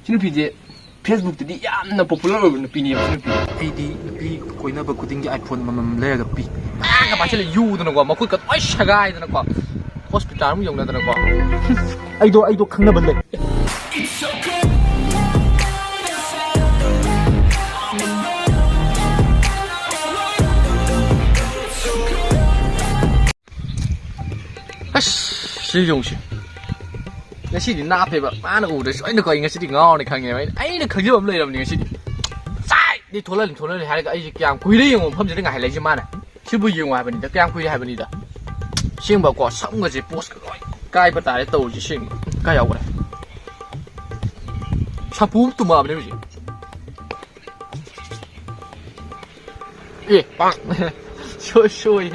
신우피지 페이스북ꯗꯗꯤ ꯌꯥꯝꯅ ꯄꯣꯄꯨꯂꯔ ꯑꯣꯏꯕ ꯅꯨꯄꯤꯅꯦꯕ 신우피. ꯑꯩꯗꯤ ꯅꯨꯄꯤ ꯀꯣꯏꯅꯕ ꯈꯨꯗꯤꯡꯒꯤ ꯑꯥꯏꯐꯣꯟ ꯑꯃꯃꯝ ꯂꯩꯔꯒ ꯄꯤ. ꯇꯥꯡꯒ ꯄꯥꯏꯁꯤꯜꯂ ꯌꯨꯗꯅꯀꯣ ꯃꯈꯨꯠꯀ ꯂꯣꯏ ꯁꯒꯥꯏꯗꯅꯀꯣ ꯍꯣꯁꯄꯤꯇꯥꯜ ꯑꯃ ꯌꯧꯅꯗꯅꯀꯣ. ꯑꯩꯗꯣ ꯈꯪꯅꯕ ꯂꯩ. 시종씨 ngasi디 나패봐 마나 우데 소이나 거이 ngasi디 ngawne khangye aina khangje am leirabni ngasi디 sai ni tholalni haraga ai kyam kuire yong phamje nga hailai ji mana sibu yong habani da kyam kuire habani da singba ko samga ji post ko kai ba tare to ji sing ka yaw gre shapu tu ma bne ji eh bang shoy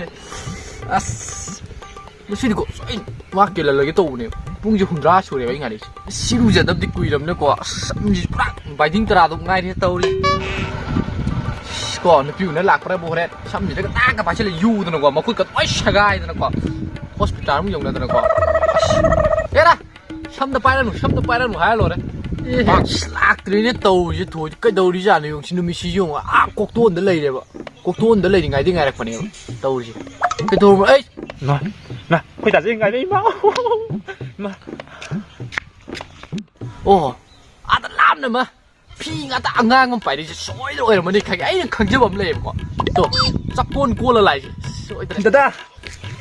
as ngasi디 ko soin wakil lagi to ne ꯄꯨꯡꯁꯦ 100 ꯁꯨꯔꯦꯕ ꯑꯩ ꯉꯥꯏꯔꯤꯁꯦ ꯁꯤꯔꯨꯖꯗꯕꯗꯤ ꯀꯨꯏꯔꯕꯅꯦꯀꯣ ꯁꯝꯁꯤ ꯄꯨꯔꯥ ꯕꯥꯏꯗꯤꯡ ꯇꯔꯥꯗꯣ ꯉꯥꯏꯔꯦ ꯇꯧꯔꯤ ꯀꯣ ꯅꯨꯄꯤꯅ ꯂꯥꯛꯄ꯭ꯔꯕꯨ ꯍꯣꯔꯦꯟ ꯁꯝꯁꯤꯗꯒ ꯇꯥꯡꯒ ꯄꯥꯏꯁꯤꯜꯂ ꯌꯨꯗꯅꯀꯣ ꯃꯈꯨꯠꯀ ꯂꯣꯏ ꯁꯒꯥꯏꯗꯅꯀꯣ hospital ꯑꯃ ꯌꯧꯅꯗꯅꯀꯣ ꯑꯦꯔꯥ ꯁꯝꯗ ꯄꯥꯏꯔꯅꯨ ꯍꯥꯏꯔ ꯂꯣꯏꯔꯦ ꯂꯥꯛꯇ꯭ꯔꯦꯅꯦ ꯇꯧꯔꯤꯁꯦ ꯊꯣꯏꯗꯤ ꯀꯩꯗꯧꯔꯤꯖꯥꯠꯅꯣ ꯌꯦꯡꯉꯨ ꯁꯤ ꯅꯨꯃꯤꯠꯁꯤ ꯌꯦꯡꯉꯨ ꯀꯣꯛꯇꯣꯟꯗ ꯂꯩꯔꯦꯕ ꯀꯣꯛꯇꯣꯟꯗ ꯂꯩꯔꯤꯉꯩꯗꯩ ꯉꯥꯏꯔꯛꯄꯅꯦꯕ ꯇꯧꯔꯤꯁꯦ ꯀꯩꯗꯧꯔꯕ ꯑꯩ 나 거기 다시 가야 돼 이마. 어, 아다 람나마 피가다 안강은 빠리지 소이로 이러면 이렇게 아이는 강제법 없네 뭐. 또 짝본 꼬라라지. 다다.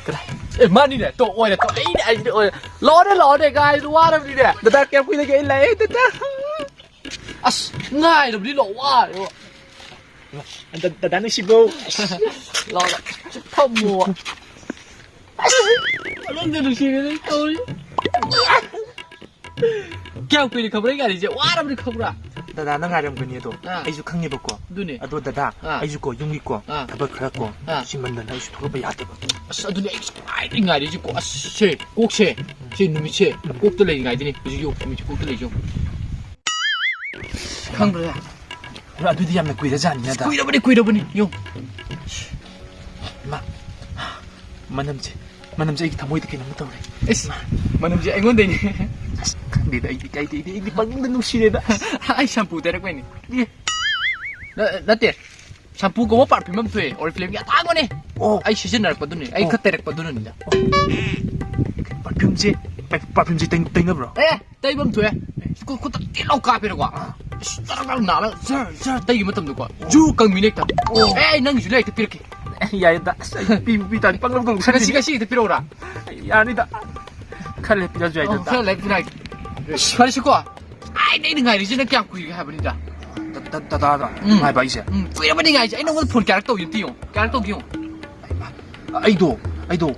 그래. 에 많이네. 또 오이네 또 에이네 아이네 오이. 러네 가이 와라비네. 다다 깨 보이게 일라 에 다다. 아스 나이 너 와. 다다는 15. 러라. 펌모. Anh được gì đấy tôi kêu quỳ thì không đấy cái gì quá đâu đi không ra 다다 나 가렴 그니도 아이주 강리버고 누니 아도 다다 아이주고 용기고 다버 그랬고 신문은 아이주 돌아봐 야대 누니 아이 ngày đi chứ có xe quốc xe núi xe quốc tới lấy ngày đi bây giờ mình quốc tới lấy chứ không được à 아도디 하면 quỳ ra 않냐다 quỳ đâu b니 용 만남자 이게 다 모이게 너무 떠오래. 만남자 이건데 근데 이게 방금 눈시래다. 아이 샴푸 데려 거니. 나때 샴푸 거 파르퓸 돼. 오리플레임 야 따거네. 아이 시즌날 거더니 아이 그때 거더니. 파르퓸지 땡나 bro. 떼범 돼. 그거 띠로 까베로 거. 따라가는 나라 저 떼기 못함도 거. 주 강민액다. 에이 난 줄래 그 이렇게. 야이다. 비비다 방금 시가 필요 오라. 아니다. 칼을 빌려줘야 된다. 칼을 빌려. 시발시고. 아이 내는 거 아니지 나 그냥 구이게 해버린다. 다다다. 많이 봐 이제. 구이버린 거 아니지. 이 놈은 폰 캐릭터 인티요. 캐릭터 기요. 아이도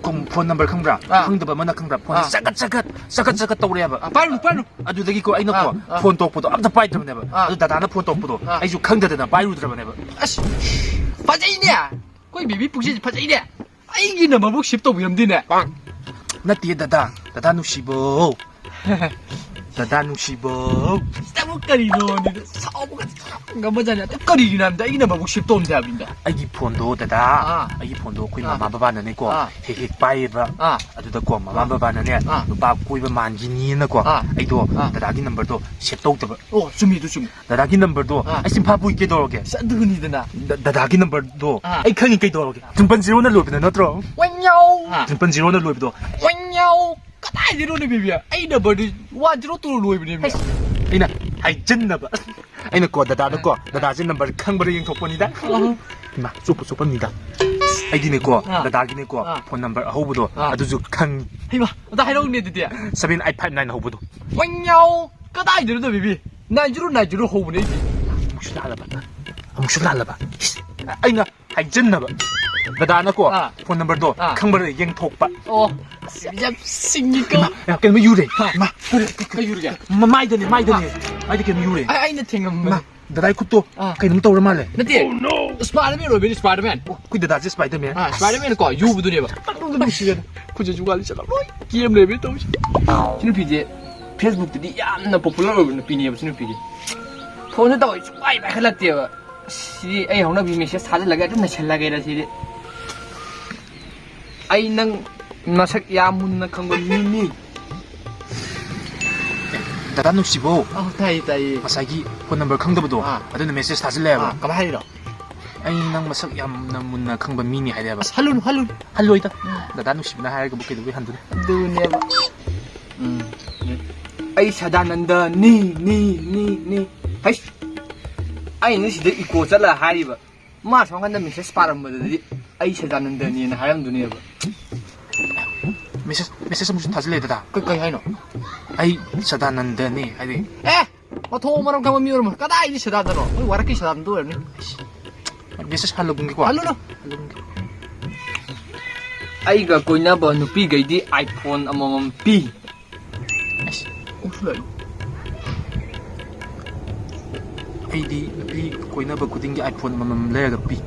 그럼 폰 넘버 칸브라. 흥더바 만나 칸브라. 폰 싸갓 떠오래봐. 빨루. 아주 되기 거 아이노 폰 똑보도 아무도 빠이드면 해봐. 아주 다다나 폰 똑보도 아이주 강다다나 빠이루 들어봐 해봐. 아씨. 빠져이냐. 거기 미비 북시 빠져이냐. 아이기 나 마복 10도 위험되네. 나띠에 다다 누시보. 다다 누시보. 싸먹거리노. 사오보가 뭐잖아. 떡거리긴 한다. 이게 나 마복 10도 온데 합니다. 아이 폰도 다다. 아이 폰도 거의 마마바바나네 거. 헤헤 빠이바. 아주다 거 마마바바나네. 누바 거이바 만기니나 거. 아이도 다다기 넘버도 10도 없다. 좀 다다기 넘버도 아심 파부 있게 돌아오게. 산드니드나. 다다기 넘버도 아이 칸이 게 돌아오게. 등반 지로나 로비나 너트로. 완nhau. 등반 지로나 로비도. 완nhau. 까다이 지로네 비비야. 아이 넘버도 완지로 또 로이비네. 아이나 아이 쩐나봐. 아이나 거 다다도 거 다다지 넘버 칸버리 영 톡보니다. 마 소포니다. 아이디네 거 다다기네 거 폰 넘버 호부도 아두주 칸. 해봐. 나 해롱네 드디어. 7859 호부도. 완nhau. 까다이 지로네 비비. 나이지로 호부네. 아무튼 알아봐. 아이나 아이 쩐나봐. 다다나 거 폰 넘버도 칸버리 영 톡바. 진짜 싱니까. 야, 걔는 유래. 마, 그 유래야. 마이드네. 아이디 걔는 유래. 아이는 탱음. 마, 다다이 굿도. 걔는 또 오랜만에. 나티. 스파이더맨 로빈 스파이더맨. 근데 다지 스파이더맨. 스파이더맨 거 유부도 해봐. 빵도 시간. 구제 주관리잖아. 게임 레벨 또 오시. 신우피지 페이스북들이 얌나 포퓰러 over 누피니야 신우피지. 폰에다가 와이 발랐대요. 시 에이 형나 비미시 사질라게 좀 첼라게라 시리. 아이 능 마삭 야문나 칸거 미니 다다 누시보 타이 타이 마사기 폰 넘버 칸더보도 아드는 메시지 타질래요 까마 하이러 아이 낭 마삭 얌나 문나 칸바 미니 하이래봐 할룬 할로이다 다다 누시보나 하이가 뭐게 왜 한두네 두네바 ai 사다난다 니 하이 아이는 시대 이고 잘라 하리바 마 성한다 메시지 빠람버디 ai 사다난다 니는 하람두네바 메시지 무슨 타질래 다다 그까이 하이노 아이 사다난다니 하이디 에 토 마람 가마 미오르마 까다 이디 세다다노 어이 와라키 세다는도 였니 메시지 할로 bunge고 할루노 aiga koinaba nupi gaidi iPhone amamam pi 오슬라이 아이디 비 고이나바 구딩기 아이폰 mamam le가 비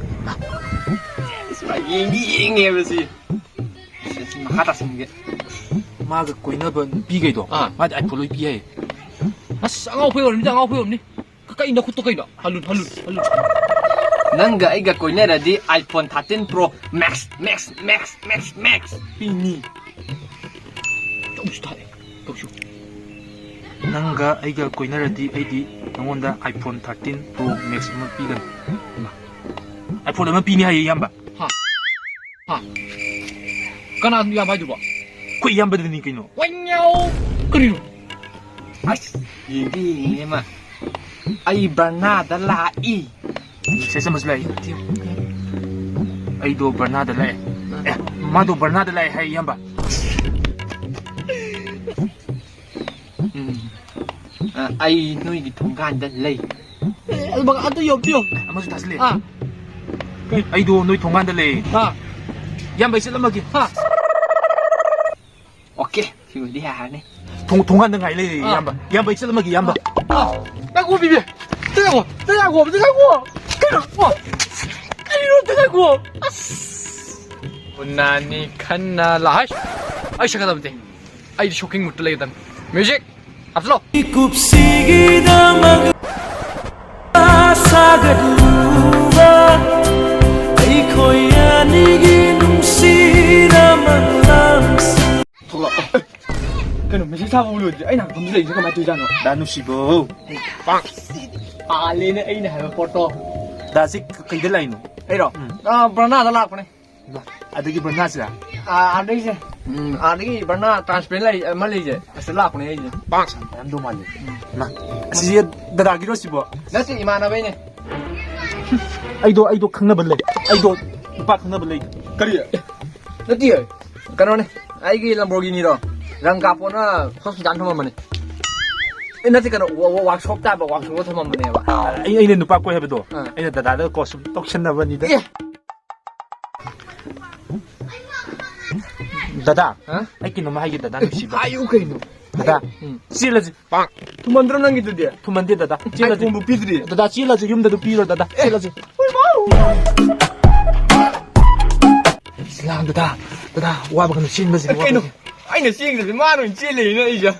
yingi besi makata singe 마가 고이나바 비게도 마디 아이폰 로이 비해 아씨 앙아오 보여 없니 앙아오 보여 없니 가까이 나 콧도 가이나 할룬 nanga aiga koinaradi iPhone 13 Pro Max 비니 조금씩 더 해. 조금씩. 낭가 아이가 고이나라디 아이디 영원다 아이폰 13 프로 맥스 뭐 비건 아이폰 얼마 비니 하이 얌바 까나 야 봐줘 봐. 그 얌바드니 그노 와냐오. 그리로. as yingi ma ai Bernarda lai 세세마스 라이 아이도 버나드 라이 마도 버나드 라이 하이 얌바 ai nuôi 통간다 lei 막 안도 옆이요. 아마도 다슬레 아. 아이도 너희 동안들 레 얌바 있을라마기 okay 지금 đi hà này 동안들 가이레 얌바 있을라마기 얌바 나고 비비. 뜨가고. 그래. 와. 아니로 뜨가고. 나니 칸나 라하시. 아이 시작하다 보대. 아이 쇼킹 못 들리겠다. 뮤직. 앞서. cái nó mới sẽ sao không lừa anh nào không gì chứ không ai chơi ra nó 나누시보 à lên đây này là photo 다시 그이들 라이노 đây rồi Brana đã lạc này 아들기 버나스라 à đây chứ đây Brana transparent này mà lấy gì sẽ lạc này gì 남도 말려 나 시제 다다기로 시보 nó chỉ mà nó bên này 아이도 강나벌레 아이도 오빠 강나벌레 cái gì nó chỉ cái nó này ai cái Lamborghini rồi răng cặp nó hospital thôi mà này nó chỉ cái nó workshop ta bảo workshop thôi mà này bà 아이는 누빠 거 해봐도 아이는 다다도 거스 떡쳤나 보니다 다다 아이키 너무 하기 다다 누시보 아유 cái nó 다다 찔러지 tu mandram nang gitu dia 투만데 다다 찔러지 공부 비드리 다다 찔러지 юм다도 비로 다다 찔러지 슬랑 다다 와봐 그는 신거지 cái nó anh là xiên rồi mà nó chia lì nữa ý chứ